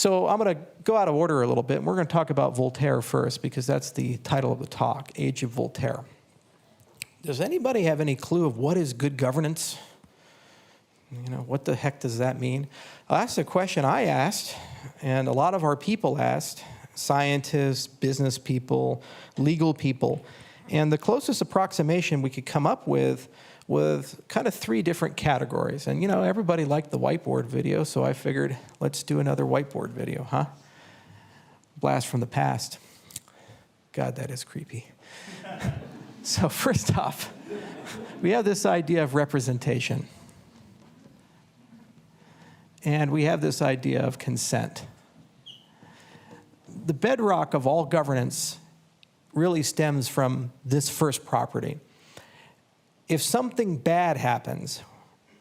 So I'm going to go out of order a little bit, and we're going to talk about Voltaire first, because that's the title of the talk, Age of Voltaire. Does anybody have any clue of what is good governance? You know, what the heck does that mean? Well, that's the question I asked, and a lot of our people asked, scientists, business people, legal people. And the closest approximation we could come up with kind of 3 different categories. And, you know, everybody liked the whiteboard video, so I figured, let's do another whiteboard video, huh? Blast from the past. God, that is creepy. So first off, we have this idea of representation. And we have this idea of consent. The bedrock of all governance really stems from this first property. If something bad happens,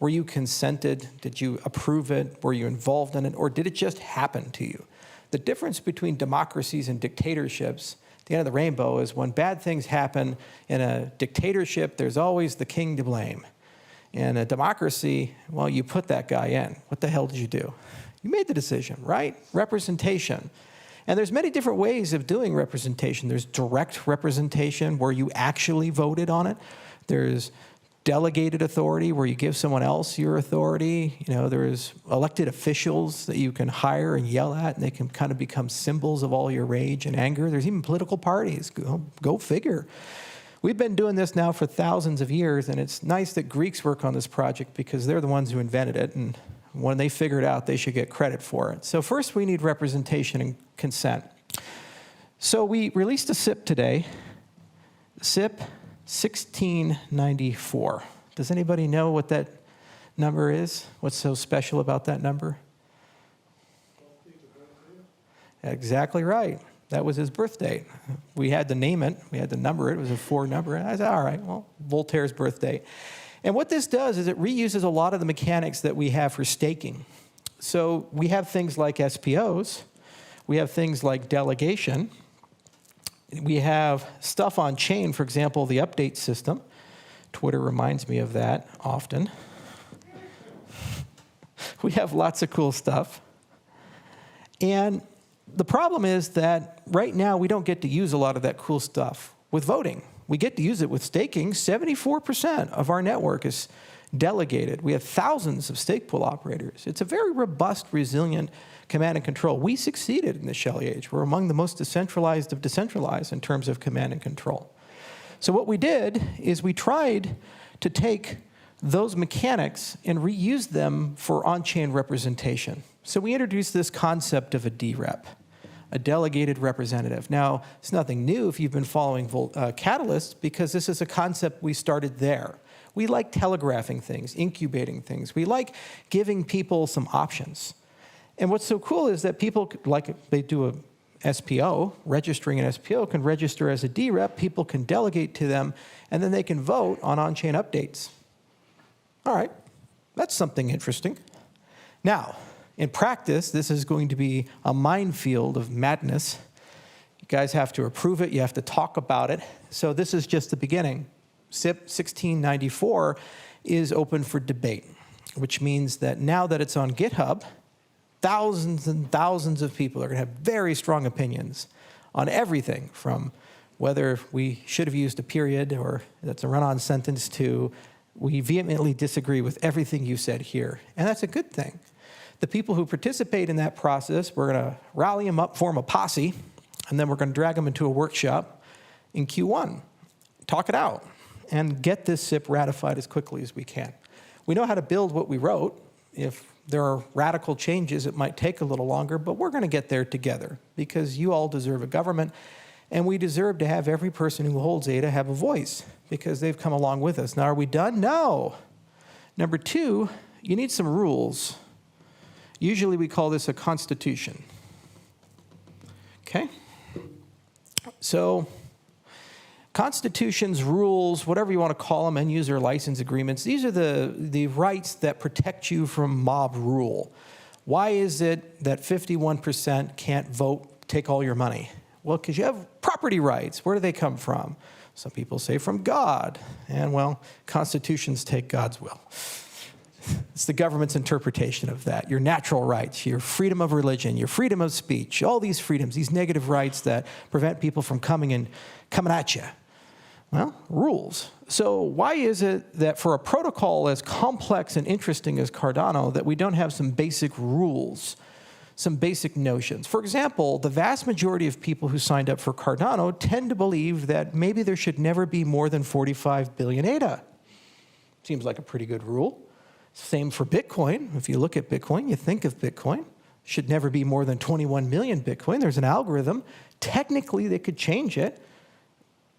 were you consented? Did you approve it? Were you involved in it? Or did it just happen to you? The difference between democracies and dictatorships, at the end of the rainbow, is when bad things happen in a dictatorship, there's always the king to blame. In a democracy, well, you put that guy in. What the hell did you do? You made the decision, right? Representation. And there's many different ways of doing representation. There's direct representation, where you actually voted on it. There's delegated authority, where you give someone else your authority. You know, there's elected officials that you can hire and yell at, and they can kind of become symbols of all your rage and anger. There's even political parties. Go figure. We've been doing this now for thousands of years, and it's nice that Greeks work on this project, because they're the ones who invented it, and when they figure it out, they should get credit for it. So first, we need representation and consent. So we released a SIP today, SIP 1694. Does anybody know what that number is? What's so special about that number? Exactly right. That was his birth date. We had to name it. We had to number it. It was a 4 number. And I said, all right, well, Voltaire's birthday. And what this does is it reuses a lot of the mechanics that we have for staking. So we have things like SPOs. We have things like delegation. We have stuff on chain, for example, the update system. Twitter reminds me of that often. We have lots of cool stuff. And the problem is that right now we don't get to use a lot of that cool stuff with voting. We get to use it with staking. 74% of our network is delegated. We have thousands of Stakepool operators. It's a very robust, resilient command and control. We succeeded in the Shelley age. We're among the most decentralized of decentralized in terms of command and control. So what we did is we tried to take those mechanics and reuse them for on-chain representation. So we introduced this concept of a DREP, a delegated representative. Now, it's nothing new if you've been following Catalyst, because this is a concept we started there. We like telegraphing things, incubating things. We like giving people some options. And what's so cool is that people, like they do a SPO, registering an SPO, can register as a DREP, people can delegate to them, and then they can vote on-chain updates. All right, that's something interesting. Now, in practice, this is going to be a minefield of madness. You guys have to approve it. You have to talk about it. So this is just the beginning. SIP 1694 is open for debate, which means that now that it's on GitHub, thousands and thousands of people are going to have very strong opinions on everything, from whether we should have used a period or that's a run-on sentence to we vehemently disagree with everything you said here. And that's a good thing. The people who participate in that process, we're going to rally them up, form a posse, and then we're going to drag them into a workshop in Q1, talk it out, and get this SIP ratified as quickly as we can. We know how to build what we wrote. If there are radical changes, it might take a little longer, but we're going to get there together, because you all deserve a government, and we deserve to have every person who holds ADA have a voice, because they've come along with us. Now, are we done? No. Number 2, you need some rules. Usually we call this a constitution. Okay? So constitutions, rules, whatever you want to call them, end user license agreements, these are the rights that protect you from mob rule. Why is it that 51% can't vote, take all your money? Well, because you have property rights. Where do they come from? Some people say from God. And, well, constitutions take God's will. It's the government's interpretation of that. Your natural rights, your freedom of religion, your freedom of speech, all these freedoms, these negative rights that prevent people from coming at you. Well, rules. So why is it that for a protocol as complex and interesting as Cardano that we don't have some basic rules, some basic notions? For example, the vast majority of people who signed up for Cardano tend to believe that maybe there should never be more than 45 billion ADA. Seems like a pretty good rule. Same for Bitcoin. If you look at Bitcoin, you think of Bitcoin. Should never be more than 21 million Bitcoin. There's an algorithm. Technically, they could change it.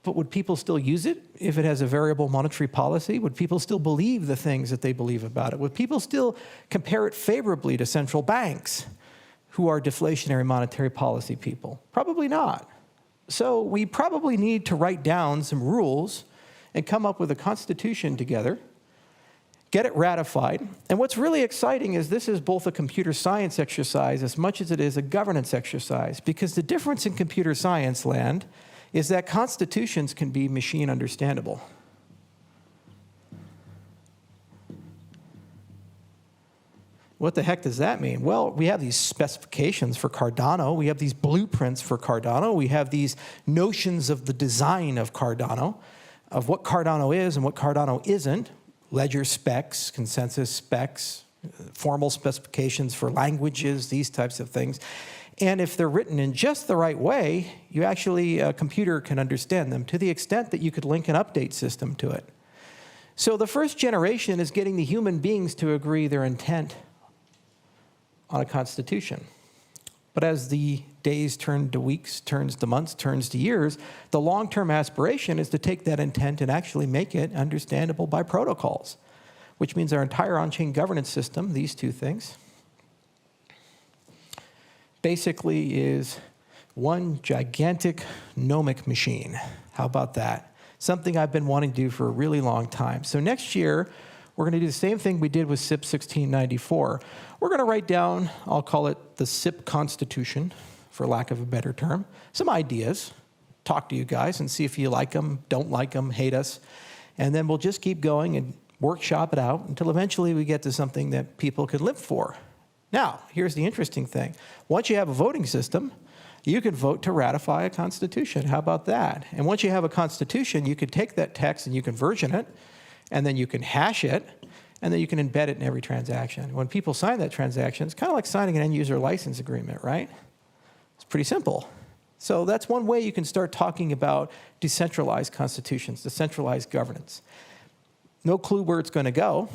But would people still use it if it has a variable monetary policy? Would people still believe the things that they believe about it? Would people still compare it favorably to central banks who are deflationary monetary policy people? Probably not. So we probably need to write down some rules and come up with a constitution together, get it ratified. And what's really exciting is this is both a computer science exercise as much as it is a governance exercise, because the difference in computer science land is that constitutions can be machine understandable. What the heck does that mean? Well, we have these specifications for Cardano. We have these blueprints for Cardano. We have these notions of the design of Cardano, of what Cardano is and what Cardano isn't. Ledger specs, consensus specs, formal specifications for languages, these types of things. And if they're written in just the right way, you actually, a computer can understand them to the extent that you could link an update system to it. So the first generation is getting the human beings to agree their intent on a constitution. But as the days turn to weeks, turns to months, turns to years, the long-term aspiration is to take that intent and actually make it understandable by protocols, which means our entire on-chain governance system, these two things, basically is one gigantic gnomic machine. How about that? Something I've been wanting to do for a really long time. So next year, we're going to do the same thing we did with SIP 1694. We're going to write down, I'll call it the SIP Constitution, for lack of a better term, some ideas, talk to you guys and see if you like them, don't like them, hate us, and then we'll just keep going and workshop it out until eventually we get to something that people can live for. Now, here's the interesting thing. Once you have a voting system, you can vote to ratify a constitution. How about that? And once you have a constitution, you can take that text and you can version it, and then you can hash it, and then you can embed it in every transaction. When people sign that transaction, it's kind of like signing an end-user license agreement, right? It's pretty simple. So that's one way you can start talking about decentralized constitutions, decentralized governance. No clue where it's going to go,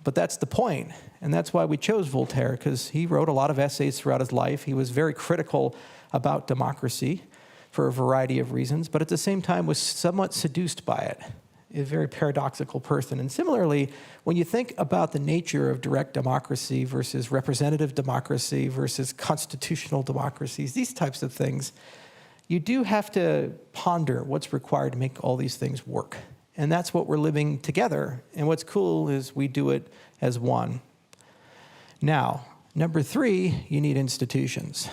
but that's the point. And that's why we chose Voltaire, because he wrote a lot of essays throughout his life. He was very critical about democracy for a variety of reasons, but at the same time was somewhat seduced by it. A very paradoxical person. And similarly, when you think about the nature of direct democracy versus representative democracy versus constitutional democracies, these types of things, you do have to ponder what's required to make all these things work. And that's what we're living together. And what's cool is we do it as one. Now, number 3, you need institutions.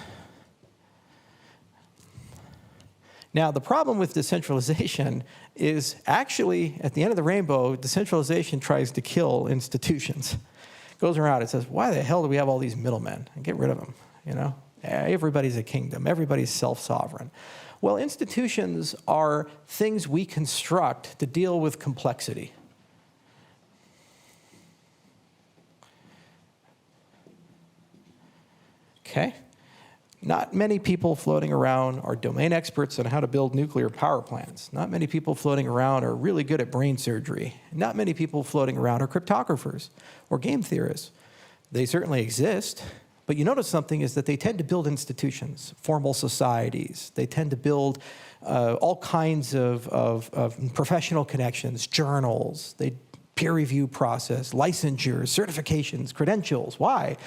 Now, the problem with decentralization is actually, at the end of the rainbow, decentralization tries to kill institutions. It goes around, it says, why the hell do we have all these middlemen? And get rid of them, you know? Everybody's a kingdom. Everybody's self-sovereign. Well, institutions are things we construct to deal with complexity. Okay? Not many people floating around are domain experts on how to build nuclear power plants. Not many people floating around are really good at brain surgery. Not many people floating around are cryptographers or game theorists. They certainly exist, but you notice something is that they tend to build institutions, formal societies. They tend to build all kinds of professional connections, journals, peer review process, licensures, certifications, credentials. Why?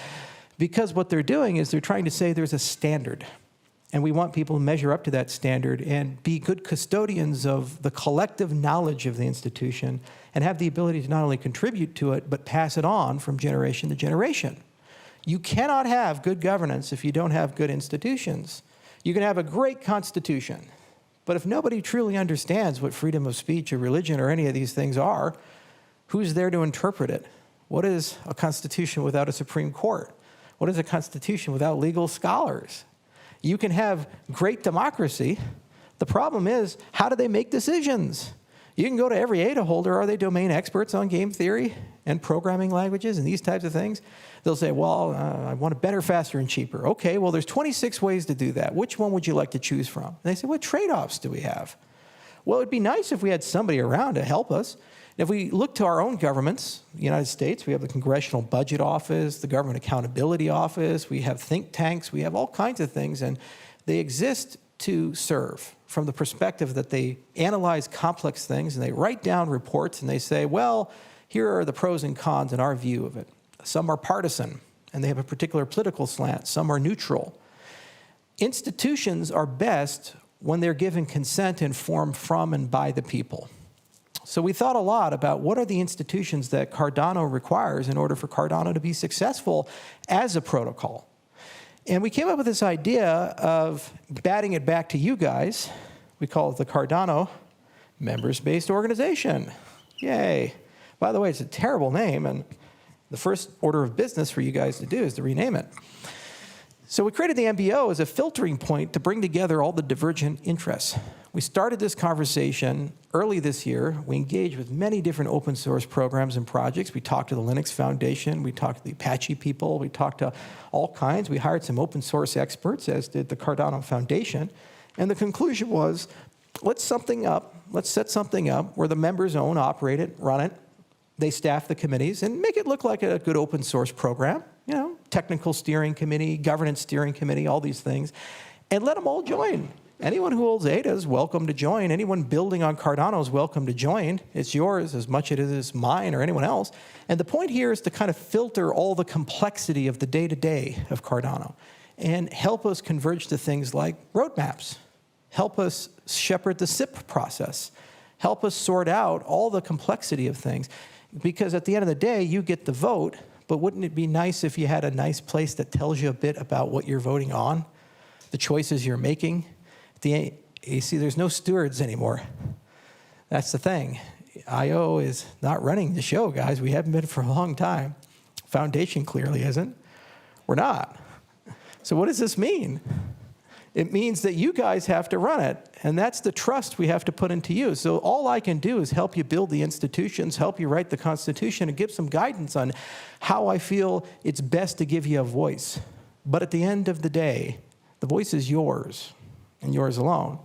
Because what they're doing is they're trying to say there's a standard, and we want people to measure up to that standard and be good custodians of the collective knowledge of the institution and have the ability to not only contribute to it, but pass it on from generation to generation. You cannot have good governance if you don't have good institutions. You can have a great constitution, but if nobody truly understands what freedom of speech or religion or any of these things are, who's there to interpret it? What is a constitution without a Supreme Court? What is a constitution without legal scholars? You can have great democracy. The problem is, how do they make decisions? You can go to every ADA holder. Are they domain experts on game theory and programming languages and these types of things? They'll say, well, I want it better, faster, and cheaper. Okay, well, there's 26 ways to do that. Which one would you like to choose from? And they say, what trade-offs do we have? Well, it'd be nice if we had somebody around to help us. If we look to our own governments, the United States, we have the Congressional Budget Office, the Government Accountability Office, we have think tanks, we have all kinds of things, and they exist to serve from the perspective that they analyze complex things and they write down reports and they say, well, here are the pros and cons in our view of it. Some are partisan and they have a particular political slant. Some are neutral. Institutions are best when they're given consent informed from and by the people. So we thought a lot about what are the institutions that Cardano requires in order for Cardano to be successful as a protocol. And we came up with this idea of batting it back to you guys. We call it the Cardano Members-Based Organization. Yay. By the way, it's a terrible name, and the first order of business for you guys to do is to rename it. So we created the MBO as a filtering point to bring together all the divergent interests. We started this conversation early this year. We engaged with many different open source programs and projects. We talked to the Linux Foundation. We talked to the Apache people. We talked to all kinds. We hired some open source experts, as did the Cardano Foundation. And the conclusion was, let's set something up where the members own, operate it, run it. They staff the committees and make it look like a good open source program. You know, technical steering committee, governance steering committee, all these things. And let them all join. Anyone who holds ADA is welcome to join. Anyone building on Cardano is welcome to join. It's yours as much as it is mine or anyone else. And the point here is to kind of filter all the complexity of the day-to-day of Cardano and help us converge to things like roadmaps, help us shepherd the SIP process, help us sort out all the complexity of things. Because at the end of the day, you get the vote, but wouldn't it be nice if you had a nice place that tells you a bit about what you're voting on, the choices you're making? You see, there's no stewards anymore. That's the thing. I/O is not running the show, guys. We haven't been for a long time. Foundation clearly isn't. We're not. So what does this mean? It means that you guys have to run it, and that's the trust we have to put into you. So all I can do is help you build the institutions, help you write the Constitution, and give some guidance on how I feel it's best to give you a voice. But at the end of the day, the voice is yours, and yours alone.